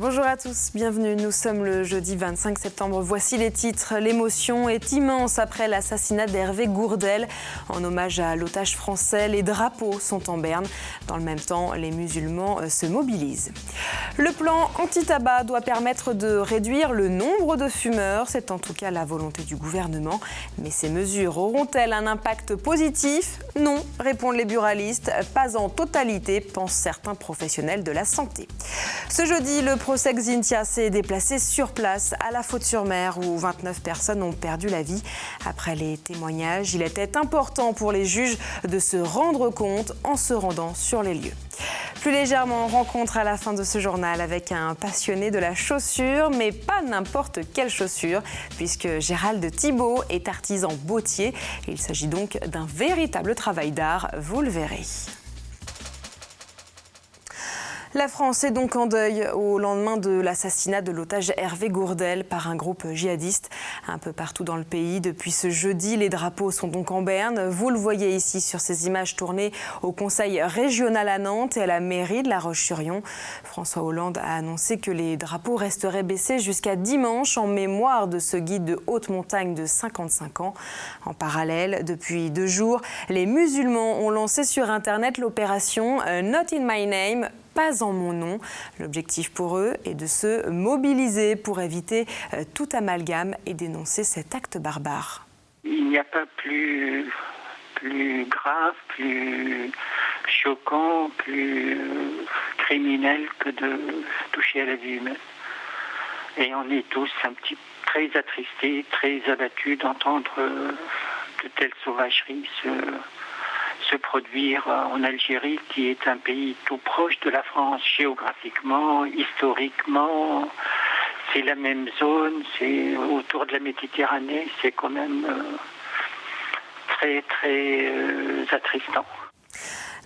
Bonjour à tous, bienvenue. Nous sommes le jeudi 25 septembre. Voici les titres. L'émotion est immense après l'assassinat d'Hervé Gourdel. En hommage à l'otage français, les drapeaux sont en berne. Dans le même temps, les musulmans se mobilisent. Le plan anti-tabac doit permettre de réduire le nombre de fumeurs. C'est en tout cas la volonté du gouvernement. Mais ces mesures auront-elles un impact positif ? Non, répondent les buralistes. Pas en totalité, pensent certains professionnels de la santé. Ce jeudi, le procès Xynthia s'est déplacé sur place à La Faute-sur-Mer où 29 personnes ont perdu la vie. Après les témoignages, il était important pour les juges de se rendre compte en se rendant sur les lieux. Plus légèrement, rencontre à la fin de ce journal avec un passionné de la chaussure, mais pas n'importe quelle chaussure, puisque Gérald Thibault est artisan bottier. Il s'agit donc d'un véritable travail d'art, vous le verrez. La France est donc en deuil au lendemain de l'assassinat de l'otage Hervé Gourdel par un groupe djihadiste. Un peu partout dans le pays, depuis ce jeudi, les drapeaux sont donc en berne. Vous le voyez ici sur ces images tournées au Conseil régional à Nantes et à la mairie de La Roche-sur-Yon. François Hollande a annoncé que les drapeaux resteraient baissés jusqu'à dimanche en mémoire de ce guide de haute montagne de 55 ans. En parallèle, depuis 2 jours, les musulmans ont lancé sur Internet l'opération Not in my name. Pas en mon nom. L'objectif pour eux est de se mobiliser pour éviter tout amalgame et dénoncer cet acte barbare. Il n'y a pas plus grave, plus choquant, plus criminel que de toucher à la vie humaine. Et on est tous très attristés, très abattus d'entendre de telles sauvageries se produire en Algérie, qui est un pays tout proche de la France géographiquement, historiquement. C'est la même zone, c'est autour de la Méditerranée, c'est quand même très attristant.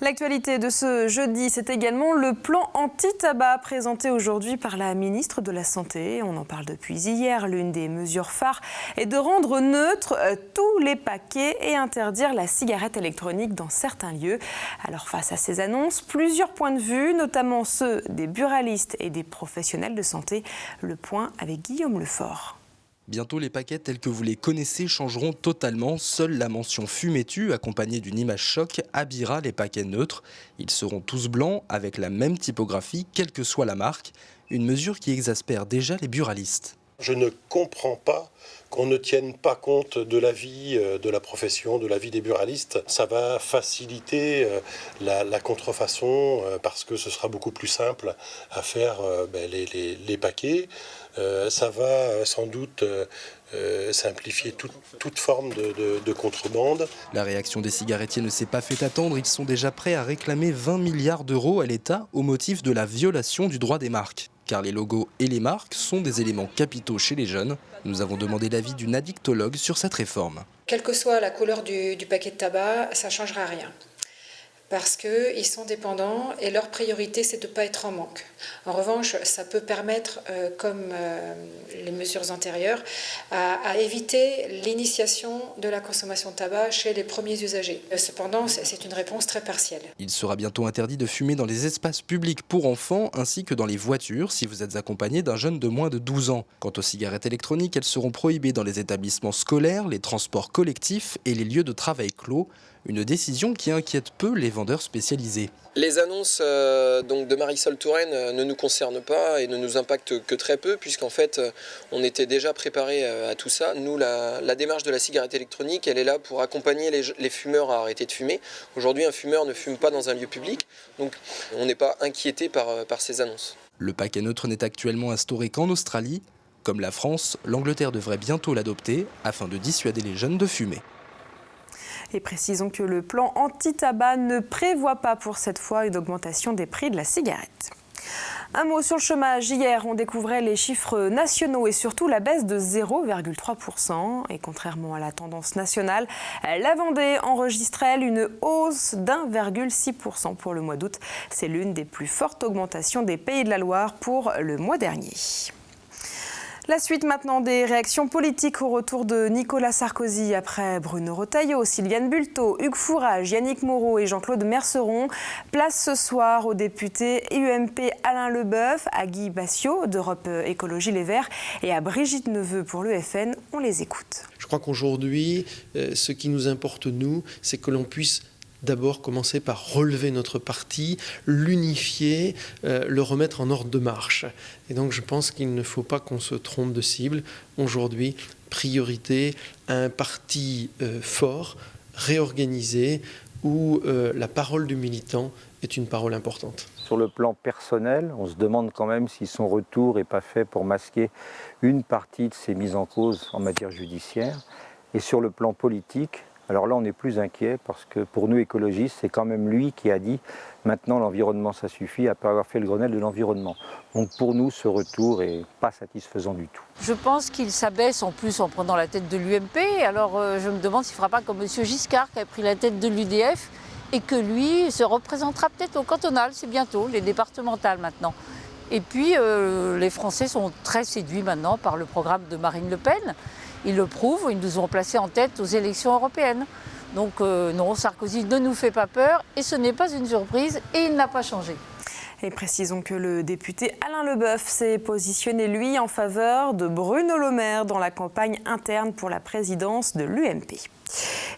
L'actualité de ce jeudi, c'est également le plan anti-tabac présenté aujourd'hui par la ministre de la Santé. On en parle depuis hier. L'une des mesures phares est de rendre neutres tous les paquets et interdire la cigarette électronique dans certains lieux. Alors face à ces annonces, plusieurs points de vue, notamment ceux des buralistes et des professionnels de santé. Le point avec Guillaume Lefort. Bientôt, les paquets tels que vous les connaissez changeront totalement. Seule la mention fumée tue, accompagnée d'une image choc, habillera les paquets neutres. Ils seront tous blancs, avec la même typographie, quelle que soit la marque. Une mesure qui exaspère déjà les buralistes. Je ne comprends pas qu'on ne tienne pas compte de l'avis de la profession, de l'avis des buralistes. Ça va faciliter la contrefaçon parce que ce sera beaucoup plus simple à faire les paquets. Ça va sans doute simplifier toute forme de contrebande. La réaction des cigarettiers ne s'est pas fait attendre. Ils sont déjà prêts à réclamer 20 milliards d'euros à l'État au motif de la violation du droit des marques. Car les logos et les marques sont des éléments capitaux chez les jeunes. Nous avons demandé l'avis d'une addictologue sur cette réforme. Quelle que soit la couleur du paquet de tabac, ça ne changera rien. Parce qu'ils sont dépendants et leur priorité, c'est de ne pas être en manque. En revanche, ça peut permettre, comme les mesures antérieures, à éviter l'initiation de la consommation de tabac chez les premiers usagers. Cependant, c'est une réponse très partielle. Il sera bientôt interdit de fumer dans les espaces publics pour enfants ainsi que dans les voitures si vous êtes accompagné d'un jeune de moins de 12 ans. Quant aux cigarettes électroniques, elles seront prohibées dans les établissements scolaires, les transports collectifs et les lieux de travail clos. Une décision qui inquiète peu les vendeurs spécialisés. Les annonces donc de Marisol Touraine ne nous concernent pas et ne nous impactent que très peu puisqu'en fait on était déjà préparé à tout ça. Nous, la démarche de la cigarette électronique, elle est là pour accompagner les fumeurs à arrêter de fumer. Aujourd'hui, un fumeur ne fume pas dans un lieu public, donc on n'est pas inquiété par ces annonces. Le paquet neutre n'est actuellement instauré qu'en Australie. Comme la France, l'Angleterre devrait bientôt l'adopter afin de dissuader les jeunes de fumer. Et précisons que le plan anti-tabac ne prévoit pas pour cette fois une augmentation des prix de la cigarette. Un mot sur le chômage. Hier, on découvrait les chiffres nationaux et surtout la baisse de 0,3%. Et contrairement à la tendance nationale, la Vendée enregistre, elle, une hausse d'1,6% pour le mois d'août. C'est l'une des plus fortes augmentations des Pays de la Loire pour le mois dernier. La suite maintenant des réactions politiques au retour de Nicolas Sarkozy après Bruno Retailleau, Sylviane Bulteau, Hugues Fourage, Yannick Moreau et Jean-Claude Merceron. Place ce soir au député UMP Alain Leboeuf, à Guy Bassiot d'Europe Écologie Les Verts et à Brigitte Neveu pour le FN. On les écoute. Je crois qu'aujourd'hui, ce qui nous importe, nous, c'est que l'on puisse d'abord commencer par relever notre parti, l'unifier, le remettre en ordre de marche. Et donc je pense qu'il ne faut pas qu'on se trompe de cible. Aujourd'hui, priorité à un parti fort, réorganisé, où la parole du militant est une parole importante. Sur le plan personnel, on se demande quand même si son retour n'est pas fait pour masquer une partie de ses mises en cause en matière judiciaire. Et sur le plan politique, alors là, on est plus inquiet parce que pour nous écologistes, c'est quand même lui qui a dit « maintenant l'environnement ça suffit » après avoir fait le Grenelle de l'environnement. Donc pour nous, ce retour n'est pas satisfaisant du tout. Je pense qu'il s'abaisse en plus en prenant la tête de l'UMP. Alors je me demande s'il ne fera pas comme M. Giscard qui a pris la tête de l'UDF et que lui se représentera peut-être au cantonal, c'est bientôt, les départementales maintenant. Et puis les Français sont très séduits maintenant par le programme de Marine Le Pen. Ils le prouvent, ils nous ont placés en tête aux élections européennes. Donc non, Sarkozy ne nous fait pas peur et ce n'est pas une surprise et il n'a pas changé. Et précisons que le député Alain Leboeuf s'est positionné, lui, en faveur de Bruno Le Maire dans la campagne interne pour la présidence de l'UMP.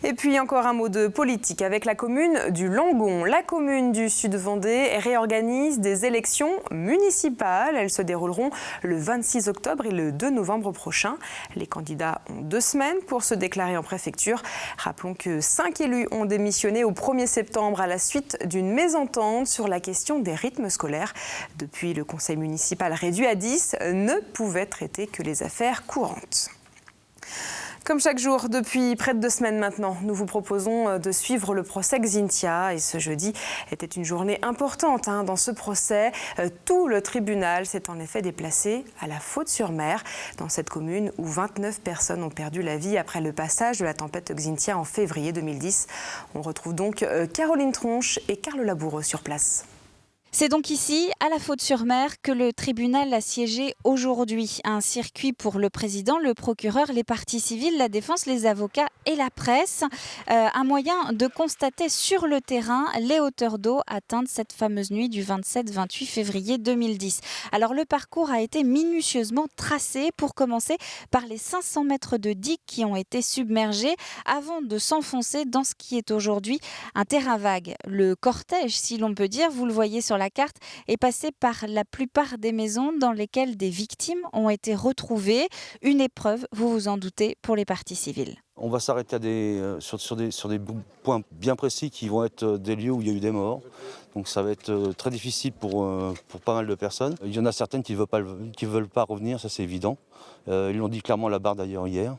Et puis encore un mot de politique avec la commune du Langon. La commune du Sud-Vendée réorganise des élections municipales. Elles se dérouleront le 26 octobre et le 2 novembre prochain. Les candidats ont 2 semaines pour se déclarer en préfecture. Rappelons que 5 élus ont démissionné au 1er septembre à la suite d'une mésentente sur la question des rythmes scolaires. Depuis, le conseil municipal réduit à 10 ne pouvait traiter que les affaires courantes. Comme chaque jour, depuis près de 2 semaines maintenant, nous vous proposons de suivre le procès Xynthia. Et ce jeudi était une journée importante dans ce procès. Tout le tribunal s'est en effet déplacé à La Faute-sur-Mer, dans cette commune où 29 personnes ont perdu la vie après le passage de la tempête Xynthia en février 2010. On retrouve donc Caroline Tronche et Carl Laboureau sur place. C'est donc ici, à La Faute-sur-Mer, que le tribunal a siégé aujourd'hui. Un circuit pour le président, le procureur, les parties civiles, la défense, les avocats et la presse. Un moyen de constater sur le terrain les hauteurs d'eau atteintes cette fameuse nuit du 27-28 février 2010. Alors le parcours a été minutieusement tracé, pour commencer par les 500 mètres de digues qui ont été submergés avant de s'enfoncer dans ce qui est aujourd'hui un terrain vague. Le cortège, si l'on peut dire, vous le voyez sur la carte, est passé par la plupart des maisons dans lesquelles des victimes ont été retrouvées. Une épreuve, vous vous en doutez, pour les parties civiles. On va s'arrêter sur des points bien précis qui vont être des lieux où il y a eu des morts. Donc ça va être très difficile pour pas mal de personnes. Il y en a certaines qui ne veulent pas revenir, ça c'est évident. Ils l'ont dit clairement à la barre d'ailleurs hier.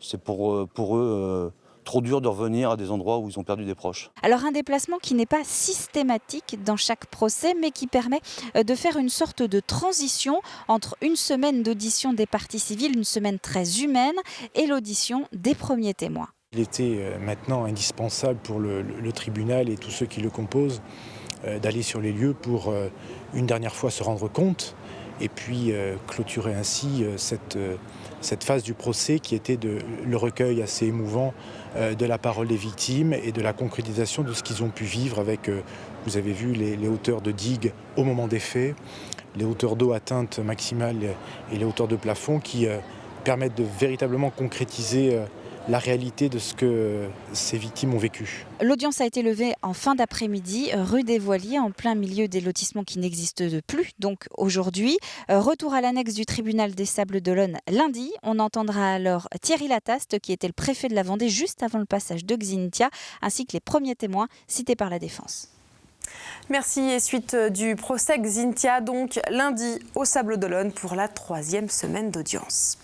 C'est pour eux trop dur de revenir à des endroits où ils ont perdu des proches. Alors un déplacement qui n'est pas systématique dans chaque procès, mais qui permet de faire une sorte de transition entre une semaine d'audition des parties civiles, une semaine très humaine, et l'audition des premiers témoins. Il était maintenant indispensable pour le tribunal et tous ceux qui le composent d'aller sur les lieux pour une dernière fois se rendre compte et puis clôturer ainsi cette phase du procès qui était le recueil assez émouvant de la parole des victimes et de la concrétisation de ce qu'ils ont pu vivre avec, vous avez vu, les hauteurs de digues au moment des faits, les hauteurs d'eau atteintes maximales et les hauteurs de plafond qui permettent de véritablement concrétiser la réalité de ce que ces victimes ont vécu. L'audience a été levée en fin d'après-midi, rue des Voiliers, en plein milieu des lotissements qui n'existent plus, donc aujourd'hui. Retour à l'annexe du tribunal des Sables-d'Olonne lundi. On entendra alors Thierry Lataste, qui était le préfet de la Vendée juste avant le passage de Xynthia, ainsi que les premiers témoins cités par la défense. Merci. Et suite du procès Xynthia, donc lundi au Sables-d'Olonne pour la 3e semaine d'audience.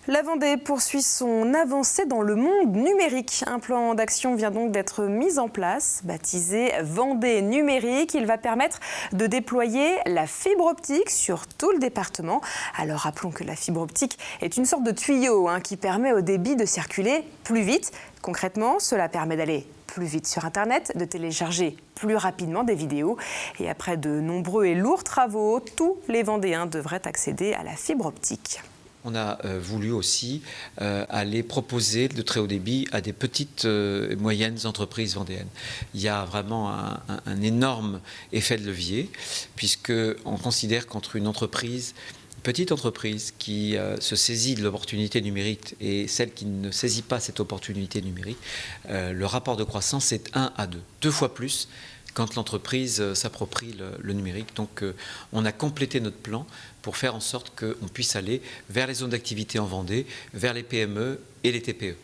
La Vendée poursuit son avancée dans le monde numérique. Un plan d'action vient donc d'être mis en place, baptisé Vendée numérique. Il va permettre de déployer la fibre optique sur tout le département. Alors rappelons que la fibre optique est une sorte de tuyau qui permet au débit de circuler plus vite. Concrètement, cela permet d'aller plus vite sur Internet, de télécharger plus rapidement des vidéos. Et après de nombreux et lourds travaux, tous les Vendéens devraient accéder à la fibre optique. On a voulu aussi aller proposer de très haut débit à des petites et moyennes entreprises vendéennes. Il y a vraiment un énorme effet de levier, puisqu'on considère qu'entre une petite entreprise qui se saisit de l'opportunité numérique et celle qui ne saisit pas cette opportunité numérique, le rapport de croissance est 1 à 2, 2 fois plus quand l'entreprise s'approprie le numérique. Donc on a complété notre plan pour faire en sorte qu'on puisse aller vers les zones d'activité en Vendée, vers les PME et les TPE.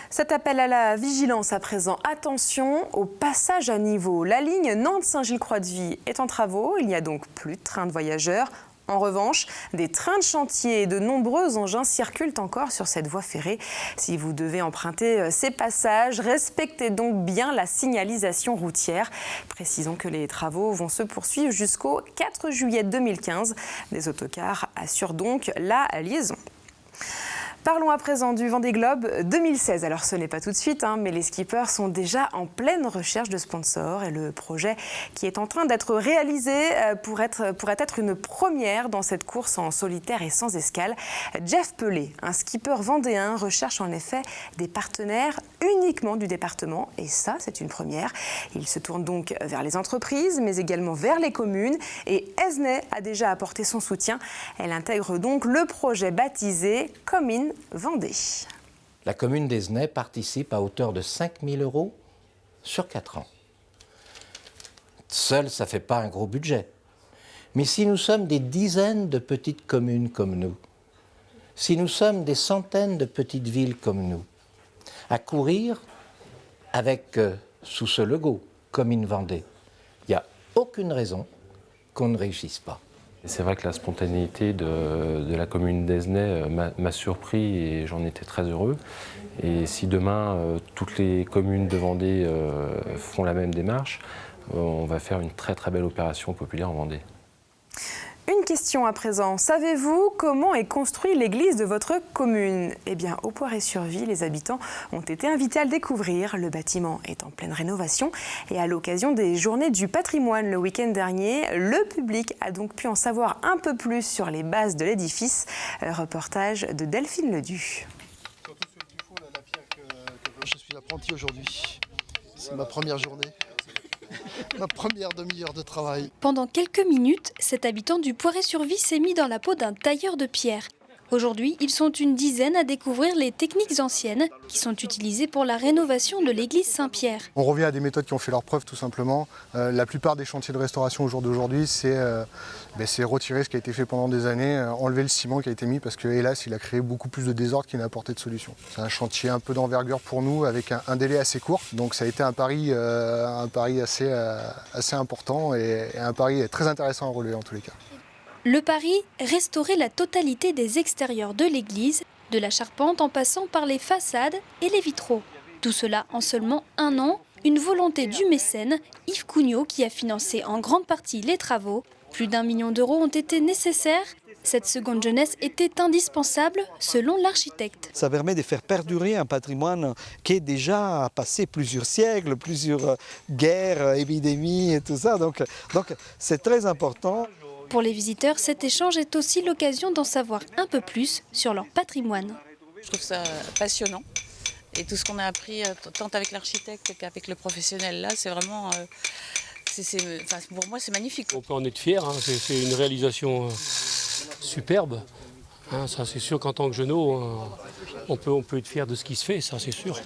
Cet appel à la vigilance à présent. Attention au passage à niveau. La ligne Nantes-Saint-Gilles-Croix-de-Vie est en travaux. Il n'y a donc plus de trains de voyageurs. En revanche, des trains de chantier et de nombreux engins circulent encore sur cette voie ferrée. Si vous devez emprunter ces passages, respectez donc bien la signalisation routière. Précisons que les travaux vont se poursuivre jusqu'au 4 juillet 2015. Des autocars assurent donc la liaison. Parlons à présent du Vendée Globe 2016. Alors ce n'est pas tout de suite, mais les skippers sont déjà en pleine recherche de sponsors et le projet qui est en train d'être réalisé pourrait être une première dans cette course en solitaire et sans escale. Jeff Pelé, un skipper vendéen, recherche en effet des partenaires uniquement du département et ça c'est une première. Il se tourne donc vers les entreprises mais également vers les communes et Esnay a déjà apporté son soutien. Elle intègre donc le projet baptisé Commune Vendée. La commune d'Esnay participe à hauteur de 5 000 € sur 4 ans. Seul, ça ne fait pas un gros budget. Mais si nous sommes des dizaines de petites communes comme nous, si nous sommes des centaines de petites villes comme nous, à courir avec, sous ce logo, Commune Vendée, il n'y a aucune raison qu'on ne réussisse pas. C'est vrai que la spontanéité de la commune d'Esnay m'a surpris et j'en étais très heureux. Et si demain, toutes les communes de Vendée font la même démarche, on va faire une très très belle opération populaire en Vendée. Une question à présent. Savez-vous comment est construite l'église de votre commune ? Eh bien, au Poiré-sur-Vie, les habitants ont été invités à le découvrir. Le bâtiment est en pleine rénovation et à l'occasion des Journées du patrimoine le week-end dernier, le public a donc pu en savoir un peu plus sur les bases de l'édifice. Reportage de Delphine Ledu. Je suis apprenti aujourd'hui. C'est ma première journée. Ma première demi-heure de travail. Pendant quelques minutes, cet habitant du Poiré-sur-Vie s'est mis dans la peau d'un tailleur de pierre. Aujourd'hui, ils sont une dizaine à découvrir les techniques anciennes qui sont utilisées pour la rénovation de l'église Saint-Pierre. On revient à des méthodes qui ont fait leurs preuves tout simplement. La plupart des chantiers de restauration au jour d'aujourd'hui, c'est retirer ce qui a été fait pendant des années, enlever le ciment qui a été mis parce que hélas, il a créé beaucoup plus de désordre qu'il n'a apporté de solution. C'est un chantier un peu d'envergure pour nous avec un délai assez court. Donc ça a été un pari assez important et un pari très intéressant à relever en tous les cas. Le pari, restaurer la totalité des extérieurs de l'église, de la charpente en passant par les façades et les vitraux. Tout cela en seulement 1 an, une volonté du mécène, Yves Cugnot, qui a financé en grande partie les travaux. Plus d'1 million d'euros ont été nécessaires. Cette seconde jeunesse était indispensable, selon l'architecte. Ça permet de faire perdurer un patrimoine qui est déjà passé plusieurs siècles, plusieurs guerres, épidémies et tout ça. Donc c'est très important. Pour les visiteurs, cet échange est aussi l'occasion d'en savoir un peu plus sur leur patrimoine. Je trouve ça passionnant. Et tout ce qu'on a appris, tant avec l'architecte qu'avec le professionnel là, c'est vraiment... pour moi, c'est magnifique. On peut en être fier, c'est une réalisation superbe. Ça, c'est sûr qu'en tant que jeuneau, on peut être fier de ce qui se fait, ça, c'est sûr.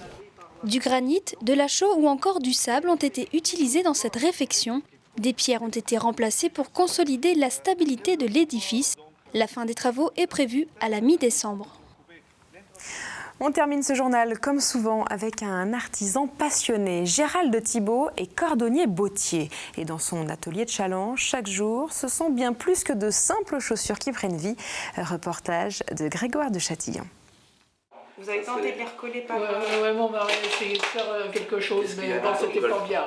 Du granit, de la chaux ou encore du sable ont été utilisés dans cette réfection. Des pierres ont été remplacées pour consolider la stabilité de l'édifice. La fin des travaux est prévue à la mi-décembre. On termine ce journal, comme souvent, avec un artisan passionné. Gérald Thibault est cordonnier bottier. Et dans son atelier de Challenge, chaque jour, ce sont bien plus que de simples chaussures qui prennent vie. Reportage de Grégoire de Châtillon. Vous avez tenté de les recoller par... Ouais, mon mari a essayé de faire quelque chose, mais bon, c'était pas bien.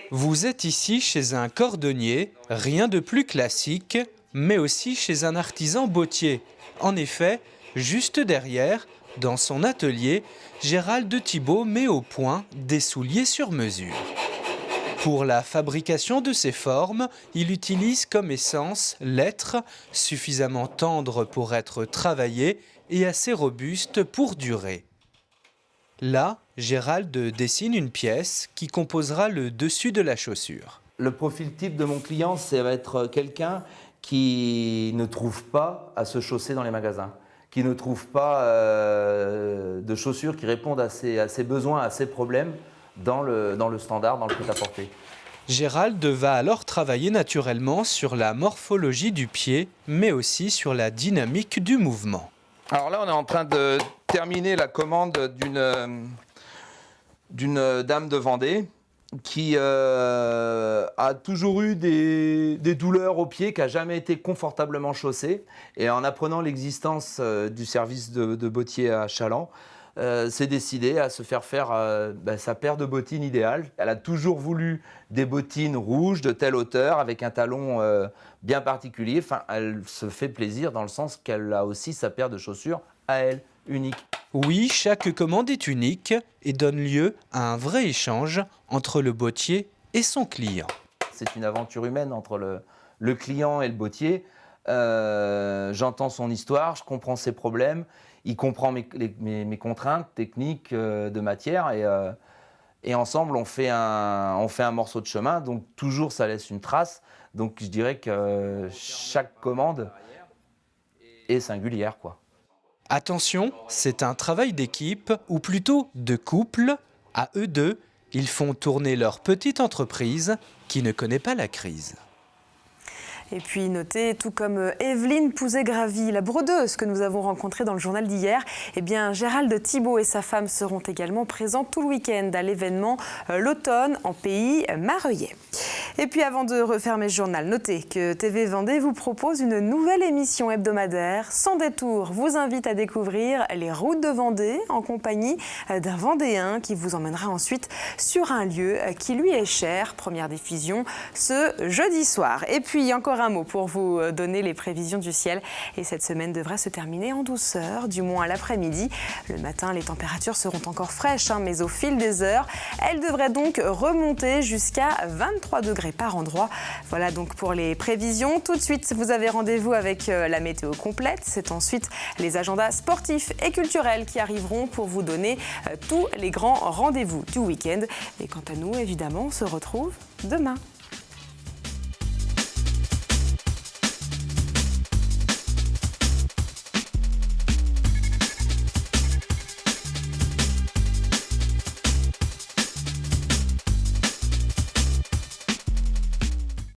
Vous êtes ici chez un cordonnier, rien de plus classique, mais aussi chez un artisan bottier. En effet, juste derrière, Dans son atelier, Gérald Thibault met au point des souliers sur mesure. Pour la fabrication de ces formes, il utilise comme essence l'être, suffisamment tendre pour être travaillé et assez robuste pour durer. Là, Gérald dessine une pièce qui composera le dessus de la chaussure. Le profil type de mon client, ça va être quelqu'un qui ne trouve pas à se chausser dans les magasins, qui ne trouve pas de chaussures qui répondent à ses besoins, à ses problèmes dans le standard, dans le prêt-à-porter. Gérald va alors travailler naturellement sur la morphologie du pied, mais aussi sur la dynamique du mouvement. Alors là, on est en train de terminer la commande d'une dame de Vendée qui a toujours eu des douleurs aux pieds, qui n'a jamais été confortablement chaussée. Et en apprenant l'existence du service de bottier à Chaland, s'est décidée à se faire sa paire de bottines idéale. Elle a toujours voulu des bottines rouges de telle hauteur, avec un talon bien particulier. Enfin, elle se fait plaisir dans le sens qu'elle a aussi sa paire de chaussures à elle, unique. Oui, chaque commande est unique et donne lieu à un vrai échange entre le bottier et son client. C'est une aventure humaine entre le client et le bottier. J'entends son histoire, je comprends ses problèmes, il comprend mes contraintes techniques de matière et ensemble on fait un morceau de chemin, donc toujours ça laisse une trace. Donc je dirais que chaque commande est singulière, quoi. Attention, c'est un travail d'équipe, ou plutôt de couple. À eux deux, ils font tourner leur petite entreprise qui ne connaît pas la crise. Et puis notez, tout comme Evelyne Pouzet-Gravy, la brodeuse que nous avons rencontrée dans le journal d'hier, eh bien Gérald Thibault et sa femme seront également présents tout le week-end à l'événement L'Automne en pays mareuillais. Et puis avant de refermer ce journal, notez que TV Vendée vous propose une nouvelle émission hebdomadaire. Sans détour, vous invite à découvrir les routes de Vendée en compagnie d'un Vendéen qui vous emmènera ensuite sur un lieu qui lui est cher. Première diffusion ce jeudi soir. Et puis encore un mot pour vous donner les prévisions du ciel. Et cette semaine devrait se terminer en douceur, du moins à l'après-midi. Le matin, les températures seront encore fraîches, mais au fil des heures, elles devraient donc remonter jusqu'à 23 degrés par endroit. Voilà donc pour les prévisions. Tout de suite, vous avez rendez-vous avec la météo complète. C'est ensuite les agendas sportifs et culturels qui arriveront pour vous donner tous les grands rendez-vous du week-end. Et quant à nous, évidemment, on se retrouve demain.